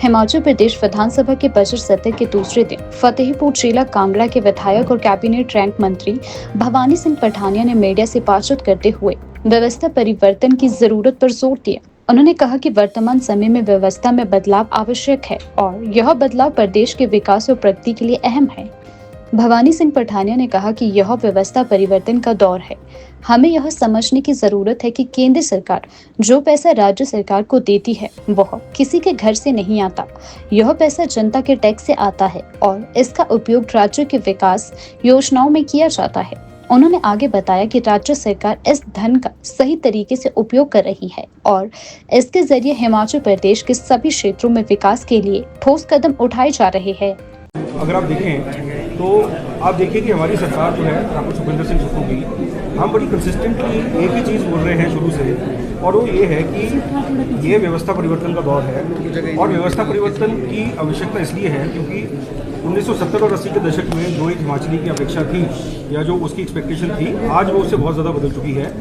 हिमाचल प्रदेश विधानसभा के बजट सत्र के दूसरे दिन फतेहपुर जिला कांगड़ा के विधायक और कैबिनेट रैंक मंत्री भवानी सिंह पठानिया ने मीडिया से बातचीत करते हुए व्यवस्था परिवर्तन की जरूरत पर जोर दिया। उन्होंने कहा कि वर्तमान समय में व्यवस्था में बदलाव आवश्यक है और यह बदलाव प्रदेश के विकास और प्रगति के लिए अहम है। भवानी सिंह पठानिया ने कहा कि यह व्यवस्था परिवर्तन का दौर है। हमें यह समझने की जरूरत है कि केंद्र सरकार जो पैसा राज्य सरकार को देती है वह किसी के घर से नहीं आता। यह पैसा जनता के टैक्स से आता है और इसका उपयोग राज्य के विकास योजनाओं में किया जाता है। उन्होंने आगे बताया कि राज्य सरकार इस धन का सही तरीके से उपयोग कर रही है और इसके जरिए हिमाचल प्रदेश के सभी क्षेत्रों में विकास के लिए ठोस कदम उठाए जा रहे हैं। अगर आप देखें तो आप देखिए कि हमारी सरकार जो है डॉक्टर सुखविंदर सिंह सुक्खू की, हम बड़ी कंसिस्टेंटली एक ही चीज़ बोल रहे हैं शुरू से, और वो ये है कि ये व्यवस्था परिवर्तन का दौर है। और व्यवस्था परिवर्तन की आवश्यकता इसलिए है क्योंकि 1970 और 80 के दशक में जो एक हिमाचली की अपेक्षा थी या जो उसकी एक्सपेक्टेशन थी, आज वो उससे बहुत ज़्यादा बदल चुकी है।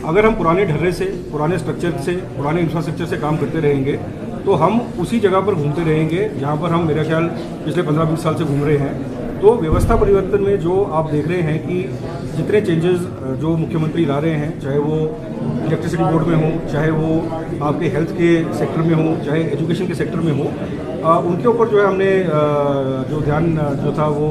अगर हम पुराने ढर्रे से, पुराने स्ट्रक्चर से, पुराने इंफ्रास्ट्रक्चर से काम करते रहेंगे तो हम उसी जगह पर घूमते रहेंगे जहाँ पर हम मेरा ख्याल पिछले 15-20 साल से घूम रहे हैं। तो व्यवस्था परिवर्तन में जो आप देख रहे हैं कि जितने चेंजेस जो मुख्यमंत्री ला रहे हैं, चाहे वो इलेक्ट्रिसिटी बोर्ड में हो, चाहे वो आपके हेल्थ के सेक्टर में हो, चाहे एजुकेशन के सेक्टर में हो, उनके ऊपर जो है हमने जो ध्यान जो था वो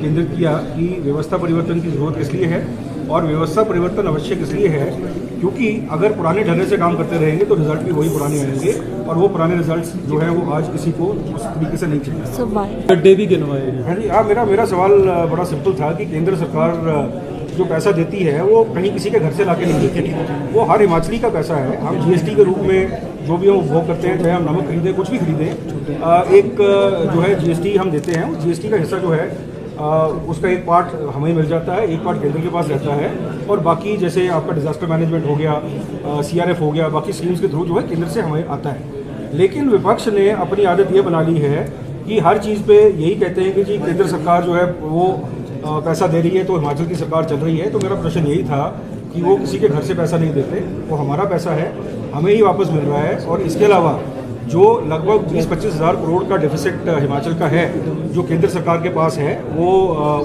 केंद्रित किया कि व्यवस्था परिवर्तन की ज़रूरत किस लिए है और व्यवस्था परिवर्तन आवश्यक इसलिए है क्योंकि अगर पुराने ढंगे से काम करते रहेंगे तो रिजल्ट भी वही पुराने आएंगे और वो पुराने रिजल्ट्स जो है वो आज किसी को उस तरीके से नहीं चाहिए। गड्ढे भी गिनवाए हैं। हाँ जी, मेरा सवाल बड़ा सिंपल था कि केंद्र सरकार जो पैसा देती है वो कहीं किसी के घर से लाके नहीं देती, वो हर हिमाचली का पैसा है। हम जीएसटी के रूप में जो भी हम उपभोग करते हैं, चाहे हम नमक खरीदें, कुछ भी खरीदें, एक जो है जीएसटी हम देते हैं। उस जीएसटी का हिस्सा जो है उसका एक पार्ट हमें मिल जाता है, एक पार्ट केंद्र के पास रहता है, और बाकी जैसे आपका डिजास्टर मैनेजमेंट हो गया, सीआरएफ हो गया, बाकी स्कीम्स के थ्रू जो है केंद्र से हमें आता है। लेकिन विपक्ष ने अपनी आदत ये बना ली है कि हर चीज़ पे यही कहते हैं कि जी केंद्र सरकार जो है वो पैसा दे रही है तो हिमाचल की सरकार चल रही है। तो मेरा प्रश्न यही था कि वो किसी के घर से पैसा नहीं देते, वो हमारा पैसा है, हमें ही वापस मिल रहा है। और इसके अलावा जो लगभग 20-25 हज़ार करोड़ का डेफिसिट हिमाचल का है जो केंद्र सरकार के पास है, वो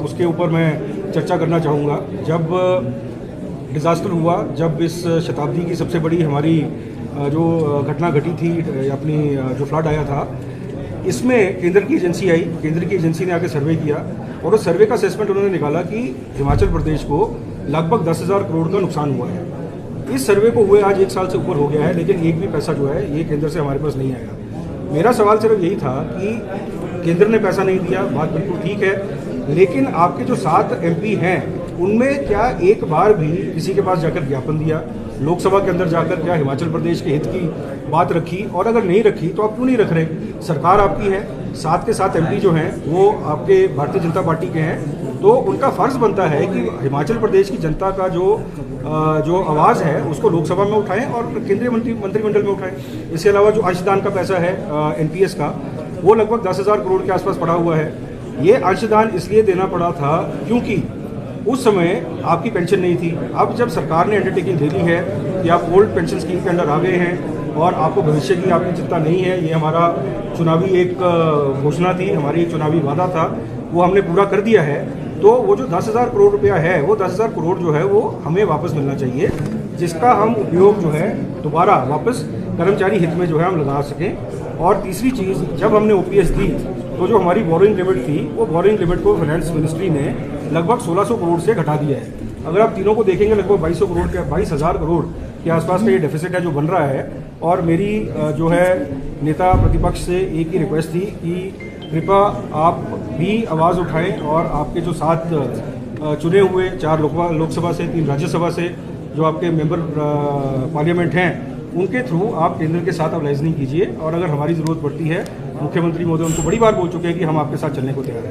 उसके ऊपर मैं चर्चा करना चाहूँगा। जब डिज़ास्टर हुआ, जब इस शताब्दी की सबसे बड़ी हमारी जो घटना घटी थी, अपनी जो फ्लड आया था, इसमें केंद्र की एजेंसी आई, केंद्र की एजेंसी ने आके सर्वे किया और उस सर्वे का असेसमेंट उन्होंने निकाला कि हिमाचल प्रदेश को लगभग 10,000 करोड़ का नुकसान हुआ है। इस सर्वे को हुए आज 1 साल से ऊपर हो गया है, लेकिन एक भी पैसा जो है ये केंद्र से हमारे पास नहीं आएगा। मेरा सवाल सिर्फ यही था कि केंद्र ने पैसा नहीं दिया, बात बिल्कुल ठीक है, लेकिन आपके जो 7 एमपी हैं उनमें क्या एक बार भी किसी के पास जाकर ज्ञापन दिया, लोकसभा के अंदर जाकर क्या हिमाचल प्रदेश के हित की बात रखी? और अगर नहीं रखी तो आप क्यों नहीं रख रहे? सरकार आपकी है, 7 के 7 एमपी जो हैं वो आपके भारतीय जनता पार्टी के हैं, तो उनका फर्ज बनता है कि हिमाचल प्रदेश की जनता का जो आवाज़ है उसको लोकसभा में उठाएं और केंद्रीय मंत्रिमंडल में उठाएं। इसके अलावा जो अंशदान का पैसा है एनपीएस का, वो लगभग 10,000 करोड़ के आसपास पड़ा हुआ है। ये अंशदान इसलिए देना पड़ा था क्योंकि उस समय आपकी पेंशन नहीं थी। अब जब सरकार ने अंडरटेकिंग दे दी है कि आप ओल्ड पेंशन स्कीम के अंदर आ गए हैं और आपको भविष्य की आपकी चिंता नहीं है, ये हमारा चुनावी एक घोषणा थी, हमारी एक चुनावी वादा था, वो हमने पूरा कर दिया है। तो वो जो 10,000 करोड़ रुपया है, वो 10,000 करोड़ जो है वो हमें वापस मिलना चाहिए, जिसका हम उपयोग जो है दोबारा वापस कर्मचारी हित में जो है हम लगा सकें। और तीसरी चीज़, जब हमने ओपीएस दी तो जो हमारी बोरिंग लिमिट थी, वो बोरिंग लिमिट को फाइनेंस मिनिस्ट्री ने लगभग 1600 करोड़ से घटा दिया है। अगर आप तीनों को देखेंगे लगभग 22,000 करोड़ के आसपास का ये डेफिसिट है जो बन रहा है। और मेरी जो है नेता प्रतिपक्ष से एक ही रिक्वेस्ट थी कि कृपया आप भी आवाज़ उठाएं और आपके जो 7 चुने हुए, 4 लोकसभा से, 3 राज्यसभा से जो आपके मेंबर पार्लियामेंट हैं, उनके थ्रू आप केंद्र के साथ अब लाइजनिंग कीजिए। और अगर हमारी ज़रूरत पड़ती है, मुख्यमंत्री महोदय उनको बड़ी बार बोल चुके हैं कि हम आपके साथ चलने को तैयार हैं।